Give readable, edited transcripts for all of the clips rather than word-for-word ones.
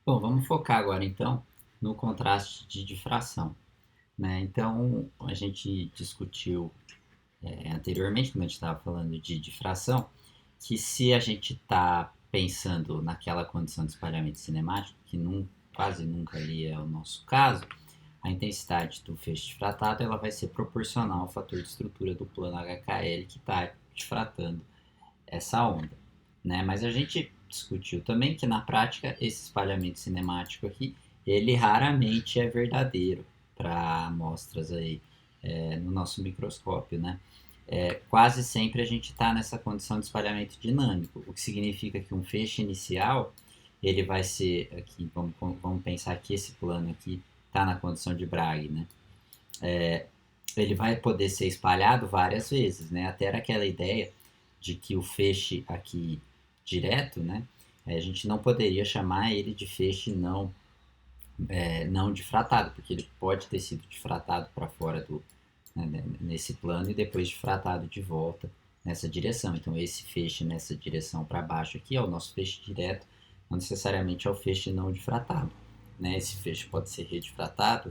Bom, vamos focar agora então no contraste de difração, né? Então, a gente discutiu anteriormente, quando a gente estava falando de difração, que se a gente está pensando naquela condição de espalhamento cinemático, que quase nunca ali é o nosso caso, a intensidade do feixe difratado ela vai ser proporcional ao fator de estrutura do plano HKL que está difratando essa onda, né? Mas a gente discutiu também que na prática esse espalhamento cinemático aqui ele raramente é verdadeiro para amostras aí no nosso microscópio, né? Quase sempre a gente está nessa condição de espalhamento dinâmico, o que significa que um feixe inicial ele vai ser aqui, vamos pensar que esse plano aqui está na condição de Bragg, né? Ele vai poder ser espalhado várias vezes, né? Até era aquela ideia de que o feixe aqui direto, né? A gente não poderia chamar ele de feixe não difratado, porque ele pode ter sido difratado para fora nesse plano e depois difratado de volta nessa direção. Então esse feixe nessa direção para baixo aqui é o nosso feixe direto, não necessariamente é o feixe não difratado, né? Esse feixe pode ser redifratado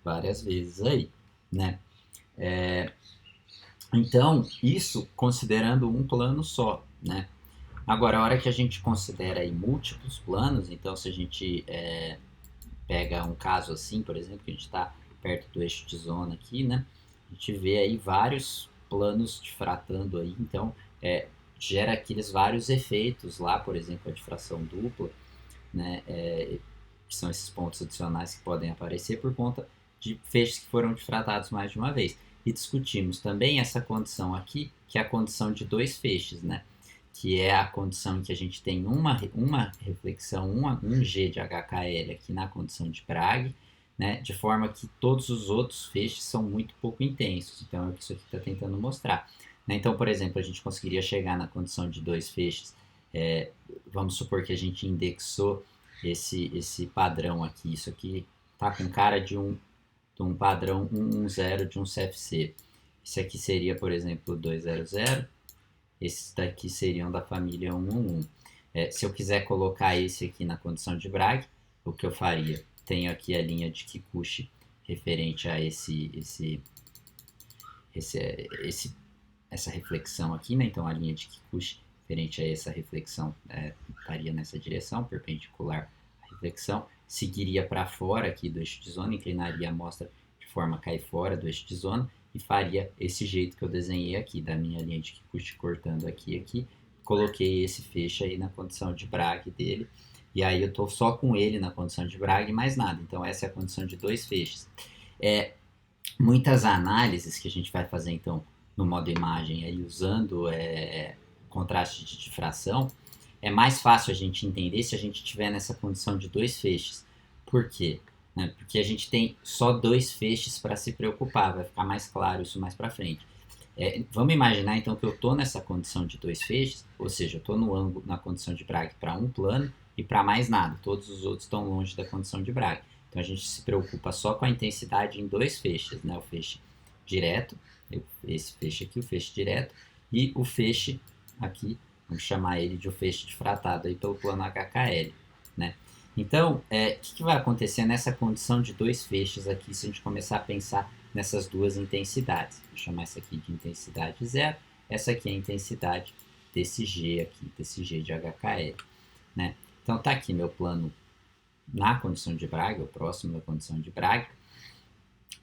várias vezes aí, né? Então, isso considerando um plano só, né? Agora, a hora que a gente considera aí múltiplos planos, então se a gente pega um caso assim, por exemplo, que a gente está perto do eixo de zona aqui, né? A gente vê aí vários planos difratando aí, então gera aqueles vários efeitos lá, por exemplo, a difração dupla, né? Que são esses pontos adicionais que podem aparecer por conta de feixes que foram difratados mais de uma vez. E discutimos também essa condição aqui, que é a condição de dois feixes, né? Que é a condição em que a gente tem uma reflexão, um G de HKL aqui na condição de Bragg, né? De forma que todos os outros feixes são muito pouco intensos. Então é o que isso aqui está tentando mostrar. Né? Então, por exemplo, a gente conseguiria chegar na condição de dois feixes. Vamos supor que a gente indexou esse padrão aqui. Isso aqui tá com cara de um padrão 110 de um CFC. Esse aqui seria, por exemplo, 200. Esses daqui seriam da família 111. Se eu quiser colocar esse aqui na condição de Bragg, o que eu faria? Tenho aqui a linha de Kikuchi referente a essa reflexão aqui, né? Então a linha de Kikuchi referente a essa reflexão estaria nessa direção, perpendicular à reflexão, seguiria para fora aqui do eixo de zona, inclinaria a amostra de forma a cair fora do eixo de zona e faria esse jeito que eu desenhei aqui, da minha linha de Kikuchi cortando aqui, coloquei esse feixe aí na condição de Bragg dele, e aí eu estou só com ele na condição de Bragg e mais nada. Então essa é a condição de dois feixes. Muitas análises que a gente vai fazer então no modo imagem aí usando contraste de difração, é mais fácil a gente entender se a gente estiver nessa condição de dois feixes. Por quê? Né? Porque a gente tem só dois feixes para se preocupar, vai ficar mais claro isso mais para frente. Vamos imaginar então que eu estou nessa condição de dois feixes, ou seja, eu estou no ângulo, na condição de Bragg para um plano e para mais nada, todos os outros estão longe da condição de Bragg. Então a gente se preocupa só com a intensidade em dois feixes, né? O feixe direto, esse feixe aqui, o feixe direto, e o feixe aqui, vamos chamar ele de o feixe difratado aí pelo plano HKL, né? Então, o que vai acontecer nessa condição de dois feixes aqui, se a gente começar a pensar nessas duas intensidades? Vou chamar essa aqui de intensidade zero, essa aqui é a intensidade desse G aqui, desse G de HKL, né? Então tá aqui meu plano na condição de Bragg, ou próximo da condição de Bragg.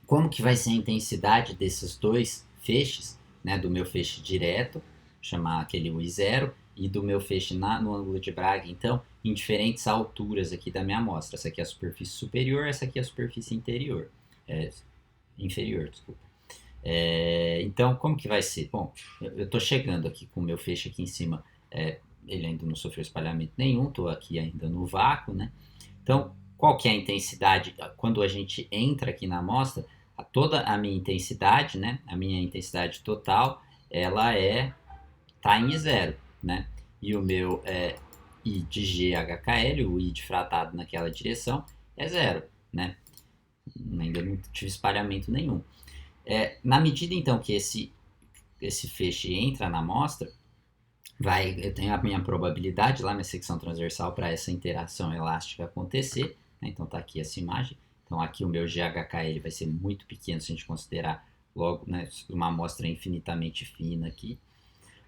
Como que vai ser a intensidade desses dois feixes, né, do meu feixe direto, chamar aquele I0, e do meu feixe no ângulo de Bragg, então, em diferentes alturas aqui da minha amostra. Essa aqui é a superfície superior, essa aqui é a superfície inferior, desculpa. Então, como que vai ser? Bom, eu estou chegando aqui com o meu feixe aqui em cima, ele ainda não sofreu espalhamento nenhum, estou aqui ainda no vácuo, né? Então, qual que é a intensidade? Quando a gente entra aqui na amostra, toda a minha intensidade, né? A minha intensidade total, ela tá em zero, né? E o meu I de GHKL, o I difratado naquela direção, é zero, né? Ainda não tive espalhamento nenhum. Na medida, então, que esse feixe entra na amostra, eu tenho a minha probabilidade lá, minha secção transversal para essa interação elástica acontecer, né? Então tá aqui essa imagem. Então aqui o meu GHK vai ser muito pequeno se a gente considerar logo, né, uma amostra infinitamente fina aqui.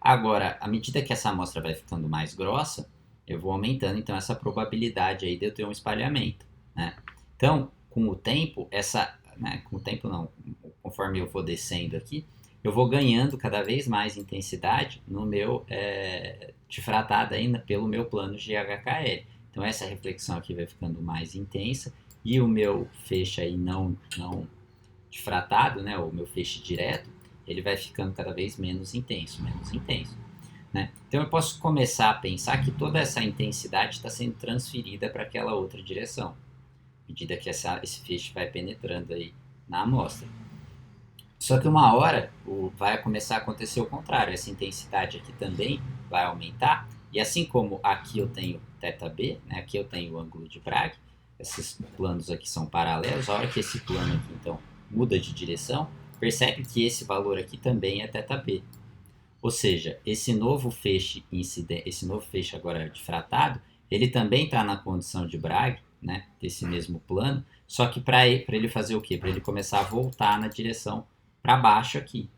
Agora, à medida que essa amostra vai ficando mais grossa, eu vou aumentando então essa probabilidade aí de eu ter um espalhamento, né? Então, com o tempo, com o tempo não, conforme eu vou descendo aqui, eu vou ganhando cada vez mais intensidade no meu difratado ainda pelo meu plano de HKL. Então essa reflexão aqui vai ficando mais intensa e o meu feixe aí não difratado, né, o meu feixe direto, ele vai ficando cada vez menos intenso, menos intenso. Né? Então eu posso começar a pensar que toda essa intensidade está sendo transferida para aquela outra direção, à medida que esse feixe vai penetrando aí na amostra. Só que uma hora vai começar a acontecer o contrário, essa intensidade aqui também vai aumentar, e assim como aqui eu tenho θb, né, aqui eu tenho o ângulo de Bragg, esses planos aqui são paralelos, a hora que esse plano aqui então muda de direção, percebe que esse valor aqui também é θb. Ou seja, esse novo feixe agora difratado, ele também está na condição de Bragg, né, desse mesmo plano, só que para ele fazer o quê? Para ele começar a voltar na direção para baixo aqui.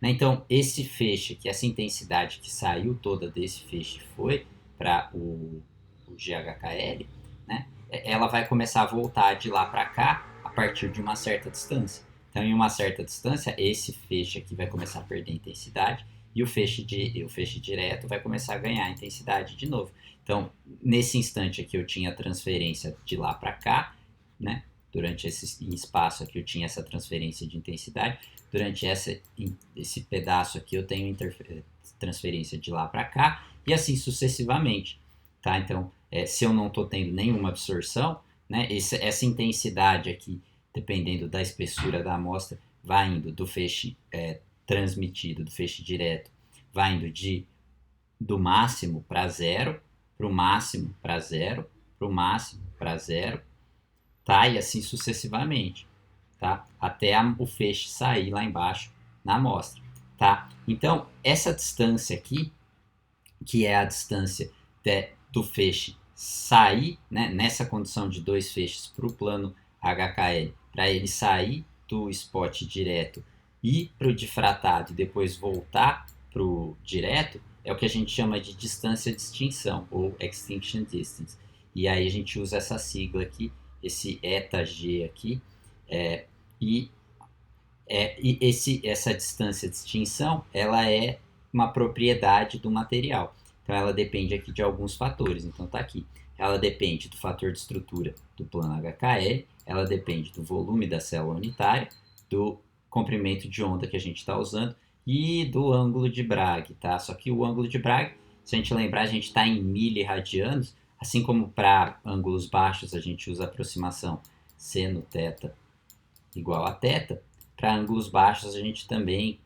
Né? Então, esse feixe, que essa intensidade que saiu toda desse feixe foi para o GHKL, né, ela vai começar a voltar de lá para cá a partir de uma certa distância. Então, em uma certa distância, esse feixe aqui vai começar a perder intensidade e o feixe direto vai começar a ganhar intensidade de novo. Então, nesse instante aqui eu tinha a transferência de lá para cá, né? Durante esse espaço aqui eu tinha essa transferência de intensidade. Durante esse pedaço aqui eu tenho transferência de lá para cá e assim sucessivamente. Tá? Então, se eu não estou tendo nenhuma absorção, né, essa intensidade aqui, dependendo da espessura da amostra, vai indo do feixe transmitido, do feixe direto, vai indo do máximo para zero, para o máximo para zero, para o máximo para zero, tá? E assim sucessivamente, tá? Até o feixe sair lá embaixo na amostra, tá? Então, essa distância aqui, que é a distância do feixe sair, né, nessa condição de dois feixes para o plano HKL, para ele sair do spot direto ir para o difratado e depois voltar para o direto, é o que a gente chama de distância de extinção, ou extinction distance. E aí a gente usa essa sigla aqui, esse ΔG aqui, e essa distância de extinção, ela é uma propriedade do material. Então ela depende aqui de alguns fatores. Então está aqui. Ela depende do fator de estrutura do plano HKL, ela depende do volume da célula unitária, do comprimento de onda que a gente está usando e do ângulo de Bragg, tá? Só que o ângulo de Bragg, se a gente lembrar, a gente está em miliradianos, assim como para ângulos baixos a gente usa a aproximação seno θ igual a θ, para ângulos baixos a gente também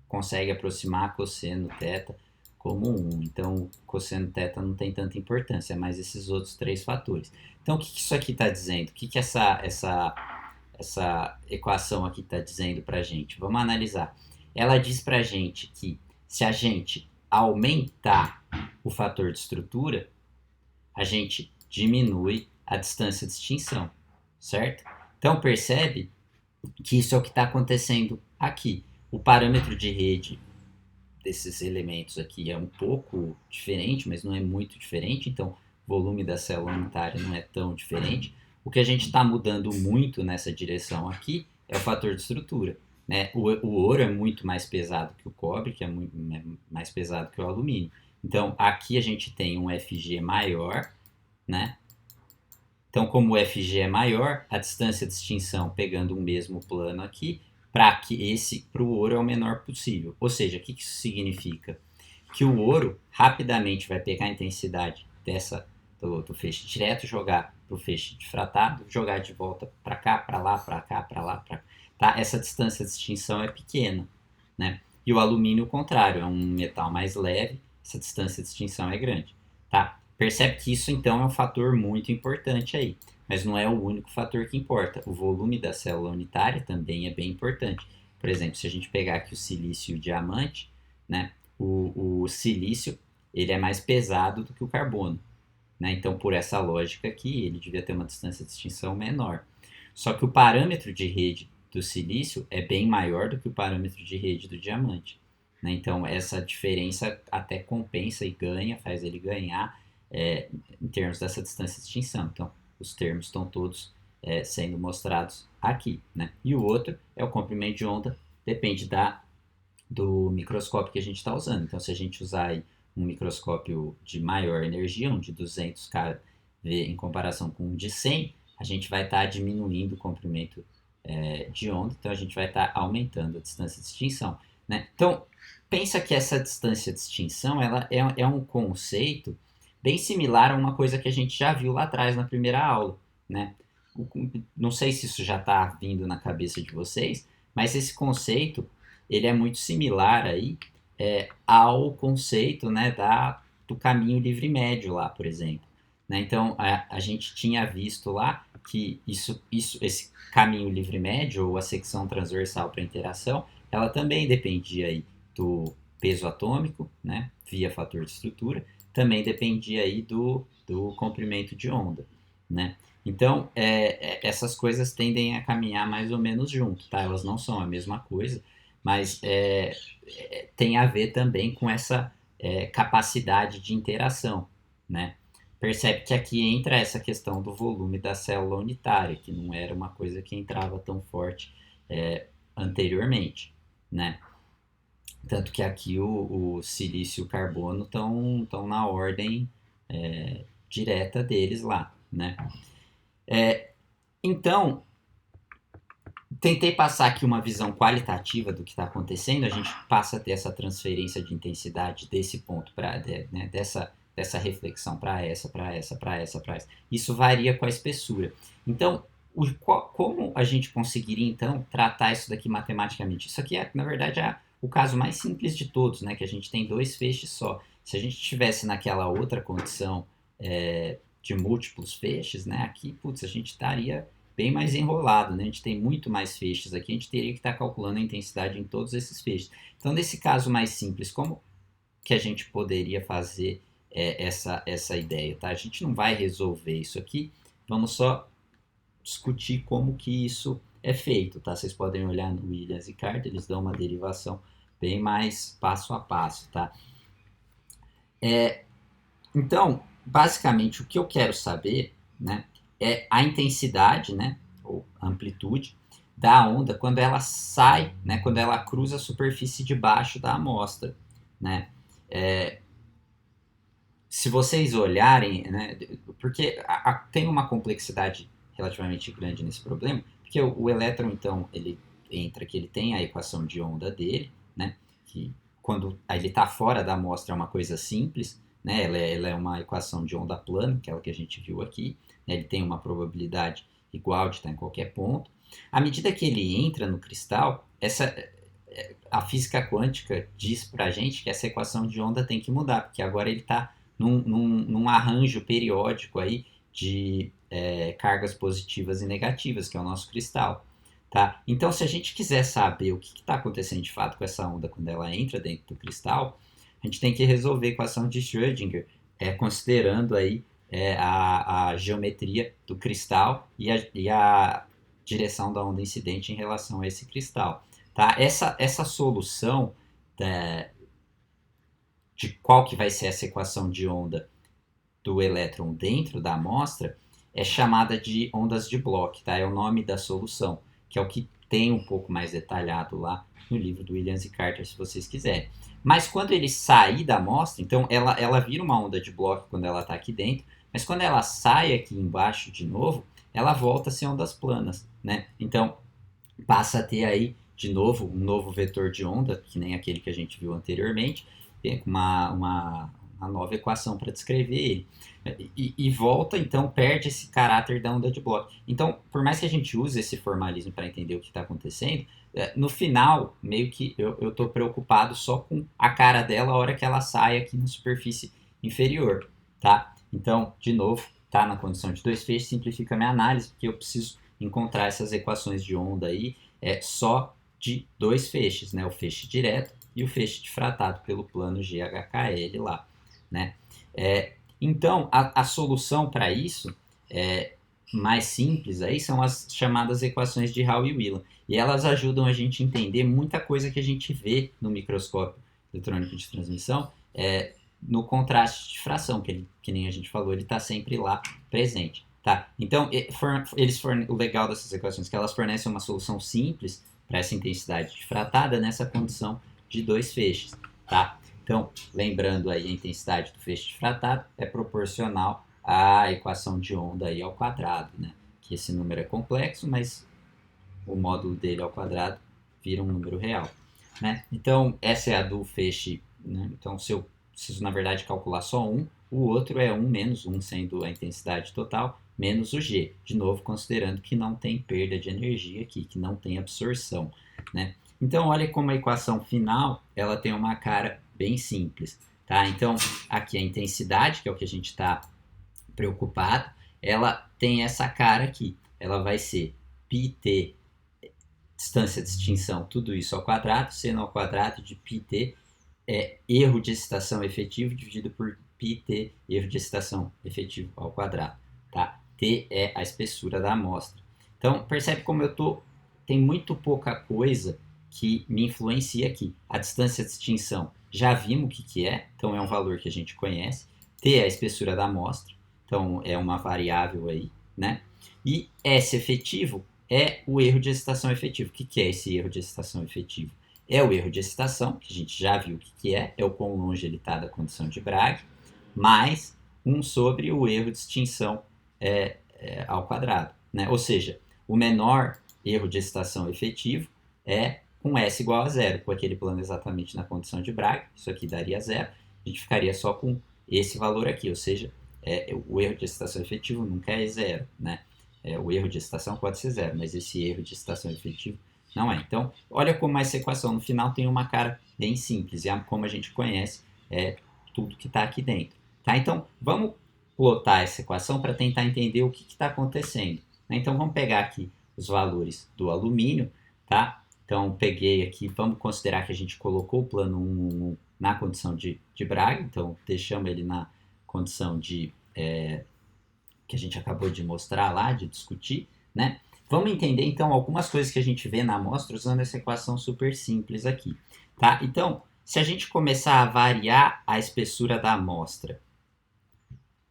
consegue aproximar cosseno θ como 1. Então, o cosseno θ não tem tanta importância, mas esses outros três fatores. Então, o que isso aqui está dizendo? O que essa equação aqui está dizendo para a gente? Vamos analisar. Ela diz para a gente que se a gente aumentar o fator de estrutura, a gente diminui a distância de extinção, certo? Então, percebe que isso é o que está acontecendo aqui. O parâmetro de rede desses elementos aqui é um pouco diferente, mas não é muito diferente, então o volume da célula unitária não é tão diferente. O que a gente está mudando muito nessa direção aqui é o fator de estrutura. Né? O ouro é muito mais pesado que o cobre, que é muito mais pesado que o alumínio. Então aqui a gente tem um FG maior, né? Então, como o FG é maior, a distância de extinção, pegando o mesmo plano aqui, para o ouro é o menor possível. Ou seja, o que isso significa? Que o ouro rapidamente vai pegar a intensidade do feixe direto, jogar para o feixe difratado, jogar de volta para cá, para lá, para cá, para lá, para cá. Tá? Essa distância de extinção é pequena. Né? E o alumínio, o contrário, é um metal mais leve, essa distância de extinção é grande. Tá? Percebe que isso então é um fator muito importante aí, mas não é o único fator que importa. O volume da célula unitária também é bem importante. Por exemplo, se a gente pegar aqui o silício e o diamante, né, o silício ele é mais pesado do que o carbono, né? Então, por essa lógica aqui, ele devia ter uma distância de extinção menor. Só que o parâmetro de rede do silício é bem maior do que o parâmetro de rede do diamante, né? Então, essa diferença até compensa e ganha, faz ele ganhar em termos dessa distância de extinção. Então, os termos estão todos sendo mostrados aqui, né? E o outro é o comprimento de onda, depende do microscópio que a gente está usando. Então, se a gente usar aí um microscópio de maior energia, um de 200 kV em comparação com um de 100, a gente vai estar diminuindo o comprimento de onda, então a gente vai estar aumentando a distância de extinção, né? Então, pensa que essa distância de extinção ela é um conceito bem similar a uma coisa que a gente já viu lá atrás na primeira aula, né? Não sei se isso já está vindo na cabeça de vocês, mas esse conceito ele é muito similar aí ao conceito, né, do caminho livre médio lá, por exemplo, né? Então a gente tinha visto lá que esse caminho livre médio ou a secção transversal para interação, ela também dependia aí do peso atômico, né, via fator de estrutura, também dependia aí do comprimento de onda, né? Então, essas coisas tendem a caminhar mais ou menos junto, tá? Elas não são a mesma coisa, mas tem a ver também com essa capacidade de interação, né? Percebe que aqui entra essa questão do volume da célula unitária, que não era uma coisa que entrava tão forte anteriormente, né? Tanto que aqui o silício e o carbono estão na ordem direta deles lá, né? Então, tentei passar aqui uma visão qualitativa do que está acontecendo, a gente passa a ter essa transferência de intensidade desse ponto, né, dessa reflexão para essa. Isso varia com a espessura. Então, como a gente conseguiria, então, tratar isso daqui matematicamente? Isso aqui, na verdade, é o caso mais simples de todos, né, que a gente tem 2 feixes só. Se a gente estivesse naquela outra condição de múltiplos feixes, né, aqui, putz, a gente estaria bem mais enrolado, né? A gente tem muito mais feixes aqui, a gente teria que estar calculando a intensidade em todos esses feixes. Então, nesse caso mais simples, como que a gente poderia fazer essa ideia, tá? A gente não vai resolver isso aqui, vamos só discutir como que isso é feito, tá? Vocês podem olhar no Williams e Carter, eles dão uma derivação bem mais passo a passo, tá? Então, basicamente, o que eu quero saber, né, é a intensidade, né, ou amplitude da onda quando ela sai, né, quando ela cruza a superfície de baixo da amostra, né? Se vocês olharem, né, porque tem uma complexidade relativamente grande nesse problema, porque o elétron, então, ele entra que ele tem a equação de onda dele, né, que quando ele está fora da amostra é uma coisa simples, né, ela é uma equação de onda plana, aquela que a gente viu aqui, né, ele tem uma probabilidade igual de estar em qualquer ponto. À medida que ele entra no cristal, a física quântica diz para a gente que essa equação de onda tem que mudar, porque agora ele está num arranjo periódico aí de cargas positivas e negativas, que é o nosso cristal. Tá? Então, se a gente quiser saber o que está acontecendo de fato com essa onda quando ela entra dentro do cristal, a gente tem que resolver a equação de Schrödinger, considerando aí a geometria do cristal e a direção da onda incidente em relação a esse cristal. Tá? Essa solução de qual que vai ser essa equação de onda do elétron dentro da amostra é chamada de ondas de Bloch, tá? É o nome da solução, que é o que tem um pouco mais detalhado lá no livro do Williams e Carter, se vocês quiserem. Mas quando ele sair da amostra, então ela vira uma onda de Bloch quando ela está aqui dentro, mas quando ela sai aqui embaixo de novo, ela volta a ser ondas planas, né? Então passa a ter aí de novo um novo vetor de onda, que nem aquele que a gente viu anteriormente, uma nova equação para descrever ele. E volta, então, perde esse caráter da onda de Bloch. Então, por mais que a gente use esse formalismo para entender o que está acontecendo, no final, meio que eu estou preocupado só com a cara dela a hora que ela sai aqui na superfície inferior, tá? Então, de novo, tá na condição de 2 feixes, simplifica a minha análise, porque eu preciso encontrar essas equações de onda aí só de 2 feixes, né? O feixe direto e o feixe difratado pelo plano GHKL lá, né? Então, a solução para isso mais simples aí são as chamadas equações de Hall e Wheeler. E elas ajudam a gente a entender muita coisa que a gente vê no microscópio eletrônico de transmissão, no contraste de fração, que nem a gente falou, ele está sempre lá presente. Tá? Então, o legal dessas equações é que elas fornecem uma solução simples para essa intensidade difratada nessa condição de dois feixes. Tá? Então, lembrando aí, a intensidade do feixe difratado é proporcional à equação de onda aí ao quadrado, né? Que esse número é complexo, mas o módulo dele ao quadrado vira um número real, né? Então, essa é a do feixe, né? Então, se eu preciso, na verdade, calcular só um, o outro é 1 menos 1, sendo a intensidade total, menos o G. De novo, considerando que não tem perda de energia aqui, que não tem absorção, né? Então, olha como a equação final, ela tem uma cara bem simples, tá? Então, aqui a intensidade, que é o que a gente está preocupado, ela tem essa cara aqui. Ela vai ser πt, distância de extinção, tudo isso ao quadrado, seno ao quadrado de πt, erro de excitação efetivo dividido por πt, erro de excitação efetivo ao quadrado. Tá? T é a espessura da amostra. Então, percebe como tem muito pouca coisa que me influencia aqui. A distância de extinção, já vimos o que é, então é um valor que a gente conhece. T é a espessura da amostra, então é uma variável aí, né? E S efetivo é o erro de excitação efetivo. O que é esse erro de excitação efetivo? É o erro de excitação, que a gente já viu o que é o quão longe ele está da condição de Bragg, mais 1 sobre o erro de extinção ao quadrado, né? Ou seja, o menor erro de excitação efetivo é com S igual a zero, com aquele plano exatamente na condição de Bragg, isso aqui daria zero, a gente ficaria só com esse valor aqui, ou seja, o erro de excitação efetivo nunca é zero, né? O erro de excitação pode ser zero, mas esse erro de excitação efetivo não é. Então, olha como essa equação no final tem uma cara bem simples, e como a gente conhece tudo que está aqui dentro. Tá? Então, vamos plotar essa equação para tentar entender o que está acontecendo. Né? Então, vamos pegar aqui os valores do alumínio, tá? Então, peguei aqui, vamos considerar que a gente colocou o plano 1 na condição de Bragg, então deixamos ele na condição de que a gente acabou de mostrar lá, de discutir, né? Vamos entender, então, algumas coisas que a gente vê na amostra usando essa equação super simples aqui, tá? Então, se a gente começar a variar a espessura da amostra,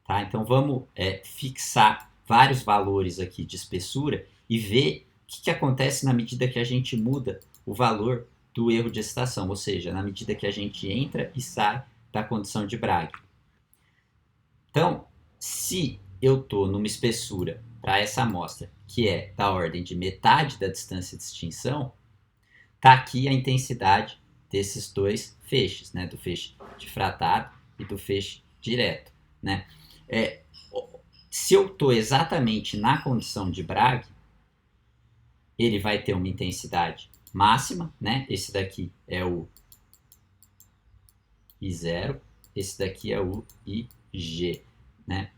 tá? Então, vamos fixar vários valores aqui de espessura e ver o que acontece na medida que a gente muda o valor do erro de excitação, ou seja, na medida que a gente entra e sai da condição de Bragg. Então, se eu estou numa espessura para essa amostra que é da ordem de metade da distância de extinção, está aqui a intensidade desses dois feixes, né? Do feixe difratado e do feixe direto, né? Se eu estou exatamente na condição de Bragg, ele vai ter uma intensidade máxima, né? Esse daqui é o I0, esse daqui é o IG, né?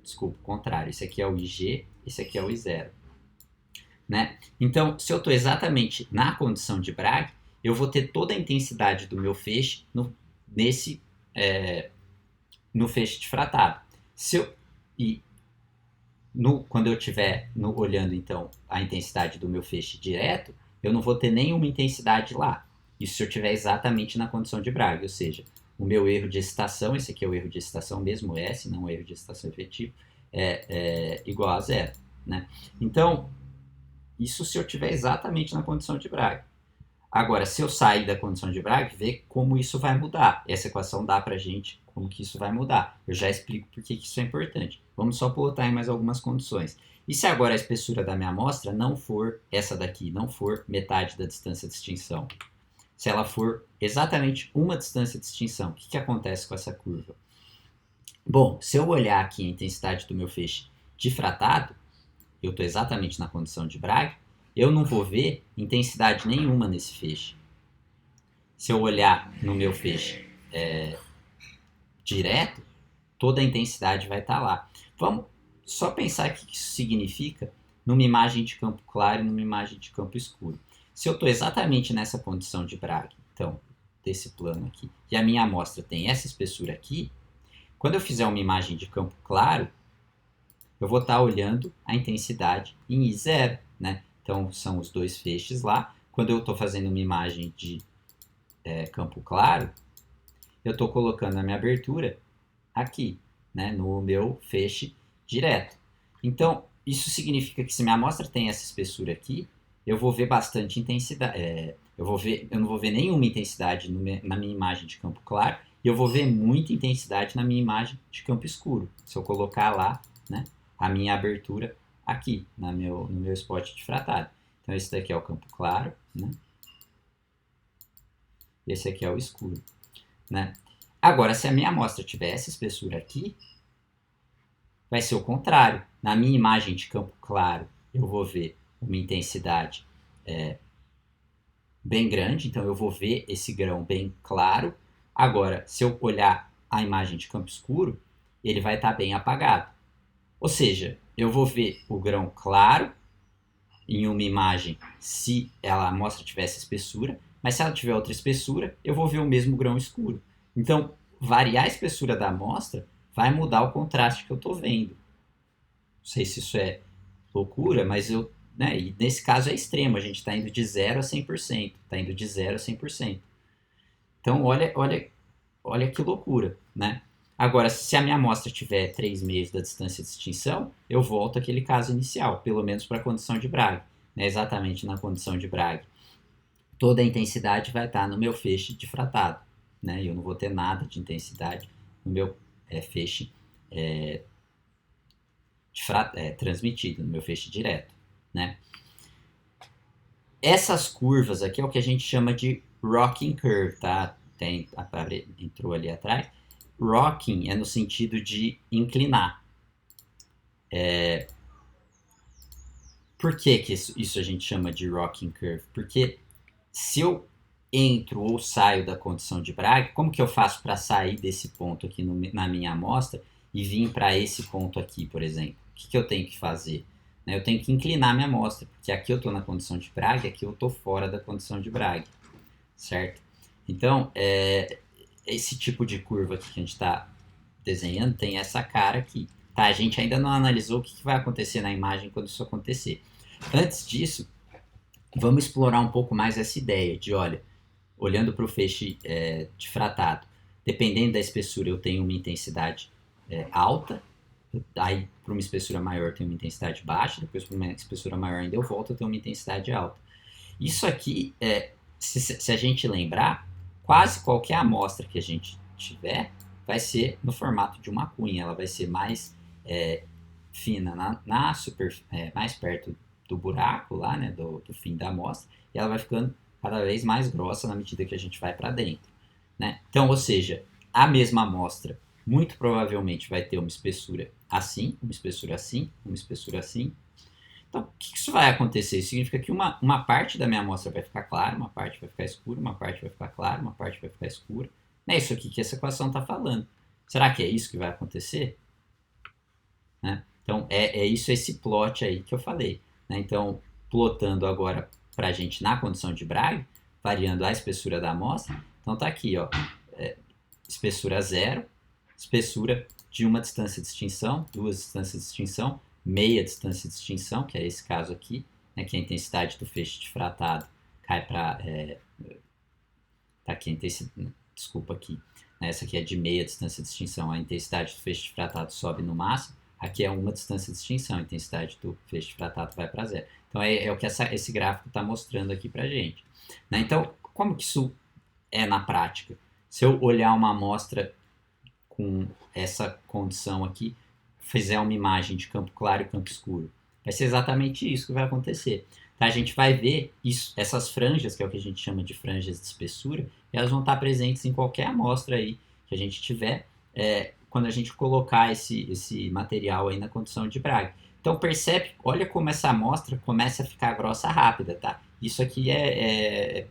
Desculpa, o contrário. Esse aqui é o IG, esse aqui é o I0. Né? Então, se eu estou exatamente na condição de Bragg, eu vou ter toda a intensidade do meu feixe no feixe difratado. Quando eu estiver olhando, então, a intensidade do meu feixe direto, eu não vou ter nenhuma intensidade lá. Isso se eu estiver exatamente na condição de Bragg, ou seja, o meu erro de excitação, esse aqui é o erro de excitação mesmo, S, não o erro de excitação efetivo, é igual a zero. Né? Então, isso se eu estiver exatamente na condição de Bragg. Agora, se eu sair da condição de Bragg, vê como isso vai mudar. Essa equação dá pra gente como que isso vai mudar. Eu já explico por que isso é importante. Vamos só plotar em mais algumas condições. E se agora a espessura da minha amostra não for essa daqui, não for metade da distância de extinção? Se ela for exatamente uma distância de extinção, o que acontece com essa curva? Bom, se eu olhar aqui a intensidade do meu feixe difratado, eu estou exatamente na condição de Bragg, eu não vou ver intensidade nenhuma nesse feixe. Se eu olhar no meu feixe direto, toda a intensidade vai estar lá. Vamos só pensar o que isso significa numa imagem de campo claro e numa imagem de campo escuro. Se eu estou exatamente nessa condição de Bragg, então, desse plano aqui, e a minha amostra tem essa espessura aqui, quando eu fizer uma imagem de campo claro, eu vou estar olhando a intensidade em I0, né? Então, são os dois feixes lá. Quando eu estou fazendo uma imagem de campo claro, eu estou colocando a minha abertura aqui, né? No meu feixe direto. Então, isso significa que se minha amostra tem essa espessura aqui, eu vou ver bastante intensidade. Eu não vou ver nenhuma intensidade na minha imagem de campo claro, e eu vou ver muita intensidade na minha imagem de campo escuro. Se eu colocar lá, né, a minha abertura aqui, no meu spot difratado. Então, esse daqui é o campo claro, né? Esse aqui é o escuro, né? Agora, se a minha amostra tiver essa espessura aqui, vai ser o contrário. Na minha imagem de campo claro, eu vou ver uma intensidade bem grande, então eu vou ver esse grão bem claro. Agora, se eu olhar a imagem de campo escuro, ele vai estar bem apagado. Ou seja, eu vou ver o grão claro em uma imagem se a amostra tivesse espessura, mas se ela tiver outra espessura, eu vou ver o mesmo grão escuro. Então, variar a espessura da amostra vai mudar o contraste que eu estou vendo. Não sei se isso é loucura, mas né, e nesse caso é extremo, a gente está indo de 0 a 100%. Está indo de 0 a 100%. Então, olha que loucura, né? Agora, se a minha amostra tiver 3 meios da distância de extinção, eu volto àquele caso inicial, pelo menos para a condição de Bragg. Né? Exatamente na condição de Bragg, toda a intensidade vai estar no meu feixe difratado. Né? E eu não vou ter nada de intensidade no meu feixe transmitido, no meu feixe direto. Né? Essas curvas aqui é o que a gente chama de rocking curve, tá? Entrou ali atrás. Rocking é no sentido de inclinar. Por que isso a gente chama de rocking curve? Porque se eu entro ou saio da condição de Bragg, como que eu faço para sair desse ponto aqui na minha amostra e vir para esse ponto aqui, por exemplo? O que eu tenho que fazer? Eu tenho que inclinar minha amostra, porque aqui eu estou na condição de Bragg, aqui eu estou fora da condição de Bragg, certo? Então, esse tipo de curva aqui que a gente está desenhando tem essa cara aqui. Tá? A gente ainda não analisou o que vai acontecer na imagem quando isso acontecer. Antes disso, vamos explorar um pouco mais essa ideia de, olha, olhando para o feixe difratado, dependendo da espessura eu tenho uma intensidade alta, aí para uma espessura maior eu tenho uma intensidade baixa, depois para uma espessura maior ainda eu volto a ter uma intensidade alta. Isso aqui, se a gente lembrar, quase qualquer amostra que a gente tiver vai ser no formato de uma cunha, ela vai ser mais fina mais perto do buraco lá, né, do fim da amostra, e ela vai ficando cada vez mais grossa na medida que a gente vai para dentro. Né? Então, ou seja, a mesma amostra muito provavelmente vai ter uma espessura assim, uma espessura assim, uma espessura assim. Então, o que isso vai acontecer? Isso significa que uma parte da minha amostra vai ficar clara, uma parte vai ficar escura, uma parte vai ficar clara, uma parte vai ficar escura. É isso aqui que essa equação está falando. Será que é isso que vai acontecer? Né? Então, esse plot aí que eu falei. Né? Então, plotando agora para a gente na condição de Bragg, variando a espessura da amostra. Então, tá aqui, ó, espessura 0, espessura de uma distância de extinção, duas distâncias de extinção, meia distância de extinção, que é esse caso aqui, né, que a intensidade do feixe difratado cai para... tá aqui a intensidade... Desculpa aqui. Né, essa aqui é de meia distância de extinção. A intensidade do feixe difratado sobe no máximo. Aqui é uma distância de extinção. A intensidade do feixe difratado vai para 0. Então, é o que esse gráfico está mostrando aqui para a gente. Né, então, como que isso é na prática? Se eu olhar uma amostra com essa condição aqui, fizer uma imagem de campo claro e campo escuro, vai ser exatamente isso que vai acontecer. Tá? A gente vai ver essas franjas, que é o que a gente chama de franjas de espessura, e elas vão estar presentes em qualquer amostra aí que a gente tiver, quando a gente colocar esse material aí na condição de Bragg. Então percebe, olha como essa amostra começa a ficar grossa rápida, tá? Isso aqui é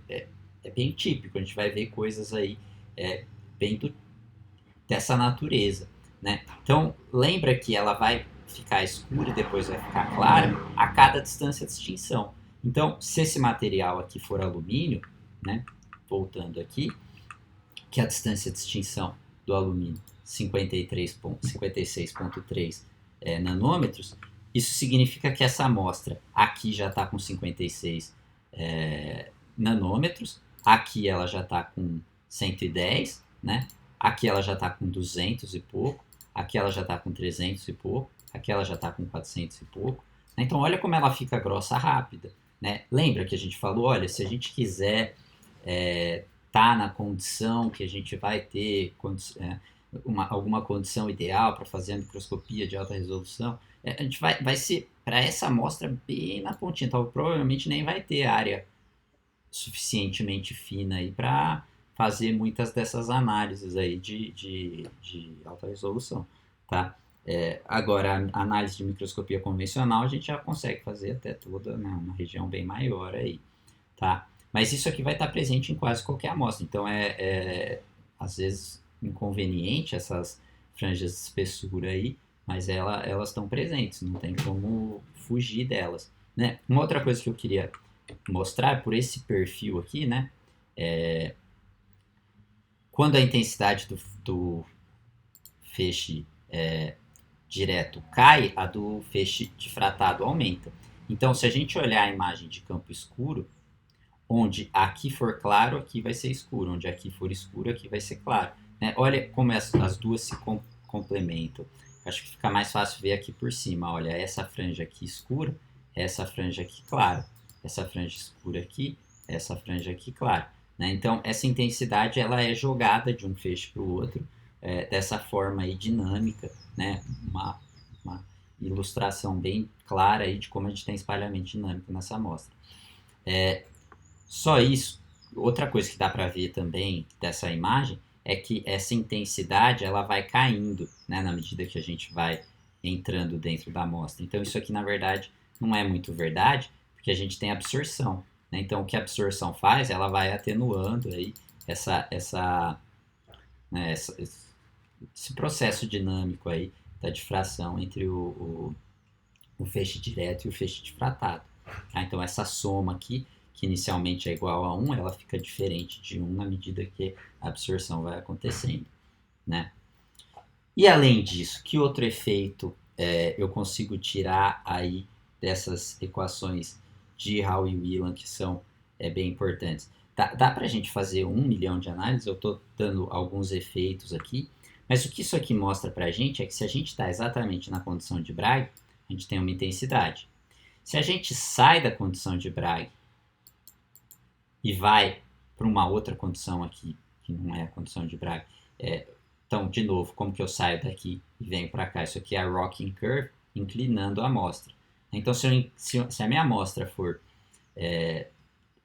bem típico, a gente vai ver coisas aí bem dessa natureza, né? Então lembra que ela vai ficar escura e depois vai ficar clara a cada distância de extinção. Então, se esse material aqui for alumínio, né, voltando aqui, que a distância de extinção do alumínio 56,3 nanômetros, isso significa que essa amostra aqui já está com 56 nanômetros, aqui ela já está com 110, né? Aqui ela já está com 200 e pouco, aqui ela já está com 300 e pouco, aqui ela já está com 400 e pouco. Então olha como ela fica grossa rápida, né? Lembra que a gente falou, olha, se a gente quiser tá na condição que a gente vai ter alguma condição ideal para fazer a microscopia de alta resolução, a gente vai ser para essa amostra bem na pontinha, então provavelmente nem vai ter área suficientemente fina aí para fazer muitas dessas análises aí de alta resolução, tá? Agora, a análise de microscopia convencional a gente já consegue fazer até toda, né, uma região bem maior aí, tá? Mas isso aqui vai estar presente em quase qualquer amostra, então às vezes inconveniente essas franjas de espessura aí, mas elas estão presentes, não tem como fugir delas, né? Uma outra coisa que eu queria mostrar por esse perfil aqui, né? Quando a intensidade do feixe direto cai, a do feixe difratado aumenta. Então, se a gente olhar a imagem de campo escuro, onde aqui for claro, aqui vai ser escuro. Onde aqui for escuro, aqui vai ser claro. Né? Olha como as duas se complementam. Acho que fica mais fácil ver aqui por cima. Olha, essa franja aqui escura, essa franja aqui clara. Essa franja escura aqui, essa franja aqui clara. Né? Então, essa intensidade ela é jogada de um feixe para o outro dessa forma aí dinâmica, né? Uma ilustração bem clara aí de como a gente tem espalhamento dinâmico nessa amostra. Só isso. Outra coisa que dá para ver também dessa imagem é que essa intensidade ela vai caindo, né, na medida que a gente vai entrando dentro da amostra. Então isso aqui na verdade não é muito verdade, porque a gente tem absorção. Né? Então o que a absorção faz, ela vai atenuando aí esse processo dinâmico aí da difração entre o feixe direto e o feixe difratado. Tá? Então essa soma aqui, que inicialmente é igual a 1, ela fica diferente de 1 na medida que a absorção vai acontecendo. Né? E além disso, que outro efeito eu consigo tirar aí dessas equações de Hall e Whelan que são bem importantes? Dá para a gente fazer 1 milhão de análises, eu estou dando alguns efeitos aqui, mas o que isso aqui mostra para a gente é que se a gente está exatamente na condição de Bragg, a gente tem uma intensidade. Se a gente sai da condição de Bragg e vai para uma outra condição aqui, que não é a condição de Bragg, então, de novo, como que eu saio daqui e venho para cá? Isso aqui é a rocking curve, inclinando a amostra. Então, se a minha amostra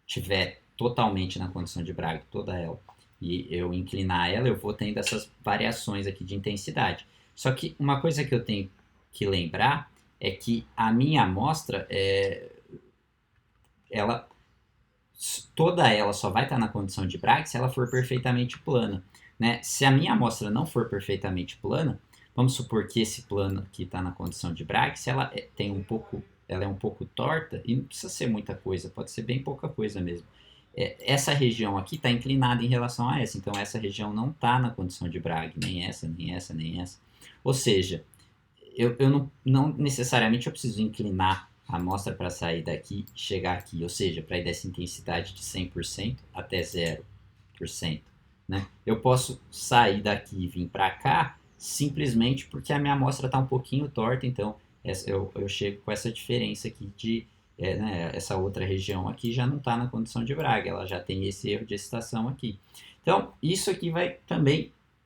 tiver totalmente na condição de Bragg, toda ela, e eu inclinar ela, eu vou tendo essas variações aqui de intensidade. Só que uma coisa que eu tenho que lembrar é que a minha amostra, toda ela só vai estar na condição de Bragg se ela for perfeitamente plana. Né? Se a minha amostra não for perfeitamente plana, vamos supor que esse plano aqui está na condição de Bragg, se ela ela é um pouco torta, e não precisa ser muita coisa, pode ser bem pouca coisa mesmo. Essa região aqui está inclinada em relação a essa, então essa região não está na condição de Bragg, nem essa, nem essa, nem essa. Ou seja, eu não necessariamente eu preciso inclinar a amostra para sair daqui e chegar aqui, ou seja, para ir dessa intensidade de 100% até 0%. Né? Eu posso sair daqui e vir para cá simplesmente porque a minha amostra está um pouquinho torta, então eu chego com essa diferença aqui de né, essa outra região aqui já não está na condição de Bragg, ela já tem esse erro de excitação aqui. Então, isso aqui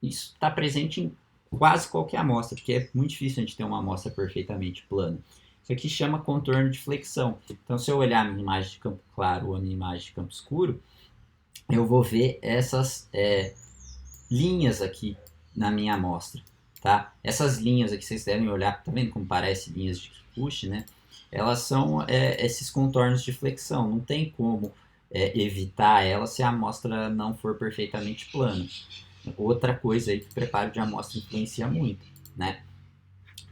isso está presente em quase qualquer amostra, porque é muito difícil a gente ter uma amostra perfeitamente plana. Isso aqui chama contorno de flexão. Então, se eu olhar a minha imagem de campo claro ou a minha imagem de campo escuro, eu vou ver essas linhas aqui na minha amostra. Tá? Essas linhas aqui, vocês devem olhar, tá vendo como parece linhas de Kikuchi, né? Elas são esses contornos de flexão, não tem como evitar ela se a amostra não for perfeitamente plana. Outra coisa aí que o preparo de amostra influencia muito, né?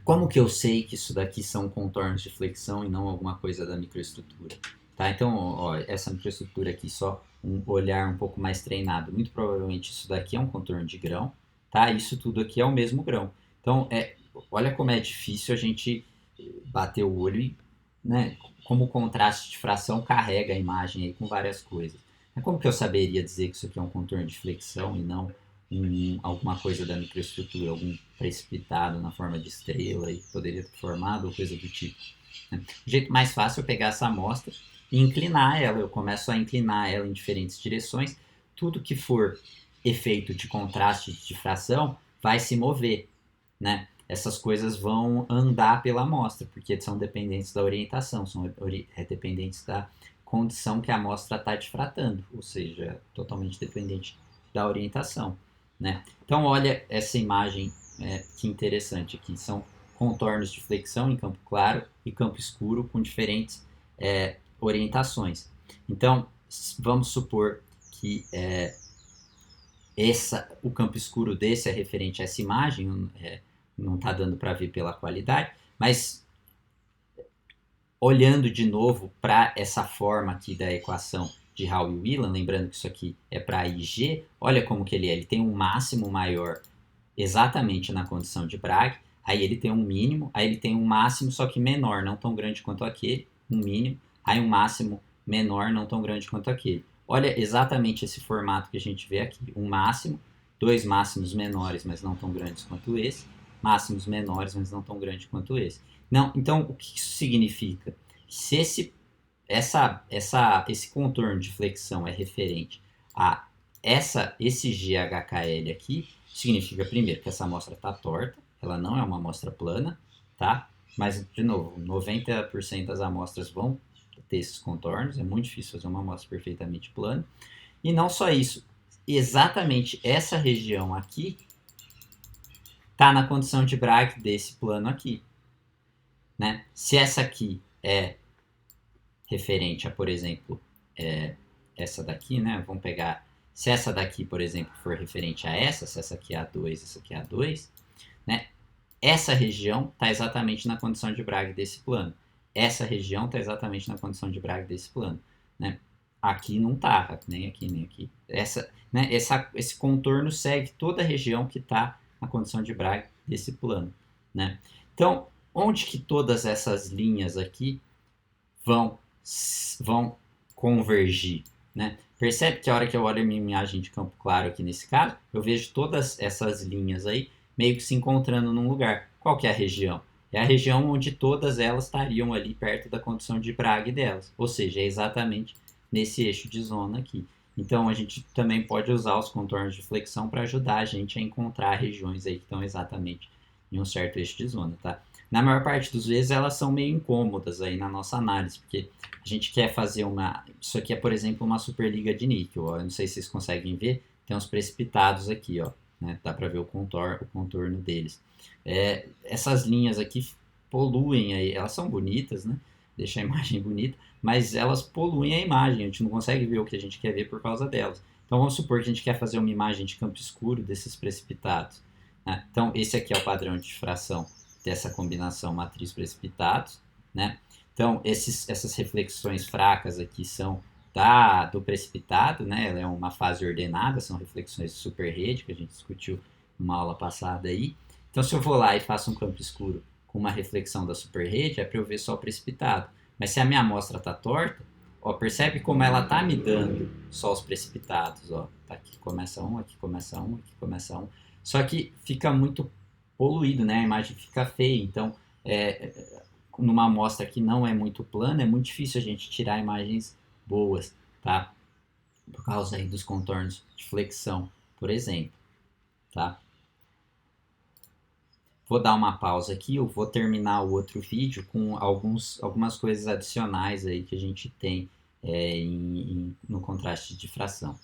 Como que eu sei que isso daqui são contornos de flexão e não alguma coisa da microestrutura? Tá? Então, ó, essa microestrutura aqui, só um olhar um pouco mais treinado. Muito provavelmente isso daqui é um contorno de grão, tá? Isso tudo aqui é o mesmo grão. Então, olha como é difícil a gente bater o olho e, né, como o contraste de fração carrega a imagem aí com várias coisas. Como que eu saberia dizer que isso aqui é um contorno de flexão e não alguma coisa da microestrutura, algum precipitado na forma de estrela aí que poderia ter formado ou coisa do tipo? Né? O jeito mais fácil é pegar essa amostra e inclinar ela. Eu começo a inclinar ela em diferentes direções. Tudo que for efeito de contraste de difração vai se mover, né? Essas coisas vão andar pela amostra, porque são dependentes da orientação, são dependentes da condição que a amostra está difratando, ou seja, totalmente dependente da orientação, né? Então, olha essa imagem, que interessante aqui, são contornos de flexão em campo claro e campo escuro com diferentes orientações. Então, vamos supor que o campo escuro desse é referente a essa imagem, não está dando para ver pela qualidade, mas olhando de novo para essa forma aqui da equação de Howe e Whelan, lembrando que isso aqui é para IG, olha como que ele é. Ele tem um máximo maior exatamente na condição de Bragg, aí ele tem um mínimo, aí ele tem um máximo só que menor, não tão grande quanto aquele, um mínimo, aí um máximo menor, não tão grande quanto aquele. Olha exatamente esse formato que a gente vê aqui, um máximo, dois máximos menores, mas não tão grandes quanto esse, máximos menores, mas não tão grandes quanto esse. Não, então, o que isso significa? Se esse contorno de flexão é referente a esse GHKL aqui, significa, primeiro, que essa amostra está torta, ela não é uma amostra plana, tá? Mas, de novo, 90% das amostras vão ter esses contornos, é muito difícil fazer uma amostra perfeitamente plana. E não só isso, exatamente essa região aqui está na condição de Bragg desse plano aqui, né? Se essa aqui é referente a, por exemplo, essa daqui, né? Vamos pegar, se essa daqui, por exemplo, for referente a essa, se essa aqui é A2, essa aqui é A2, né? Essa região está exatamente na condição de Bragg desse plano. Essa região está exatamente na condição de Bragg desse plano, né? Aqui não está, nem aqui, nem aqui. Esse contorno segue toda a região que está na condição de Bragg desse plano, né? Então, onde que todas essas linhas aqui vão convergir, né? Percebe que a hora que eu olho a minha imagem de campo claro aqui nesse caso, eu vejo todas essas linhas aí meio que se encontrando num lugar. Qual que é a região? É a região onde todas elas estariam ali perto da condição de Bragg delas, ou seja, é exatamente nesse eixo de zona aqui. Então a gente também pode usar os contornos de flexão para ajudar a gente a encontrar regiões aí que estão exatamente em um certo eixo de zona, tá? Na maior parte das vezes elas são meio incômodas aí na nossa análise, porque a gente quer fazer isso aqui é, por exemplo, uma superliga de níquel, ó. Eu não sei se vocês conseguem ver, tem uns precipitados aqui, ó, né? Dá para ver o contorno deles. Essas linhas aqui poluem aí, elas são bonitas, né? Deixa a imagem bonita, mas elas poluem a imagem, a gente não consegue ver o que a gente quer ver por causa delas. Então vamos supor que a gente quer fazer uma imagem de campo escuro desses precipitados, né? Então esse aqui é o padrão de difração dessa combinação matriz-precipitados, né? Então essas reflexões fracas aqui são do precipitado, né? Ela é uma fase ordenada, são reflexões de superrede que a gente discutiu numa aula passada aí. Então se eu vou lá e faço um campo escuro com uma reflexão da superrede, é para eu ver só o precipitado. Mas se a minha amostra está torta, ó, percebe como ela está me dando só os precipitados. Ó. Tá, aqui começa um, aqui começa um, aqui começa um. Só que fica muito poluído, né? A imagem fica feia. Então, numa amostra que não é muito plana, é muito difícil a gente tirar imagens boas, tá? Por causa aí dos contornos de flexão, por exemplo, tá? Vou dar uma pausa aqui, eu vou terminar o outro vídeo com algumas coisas adicionais aí que a gente tem no contraste de difração.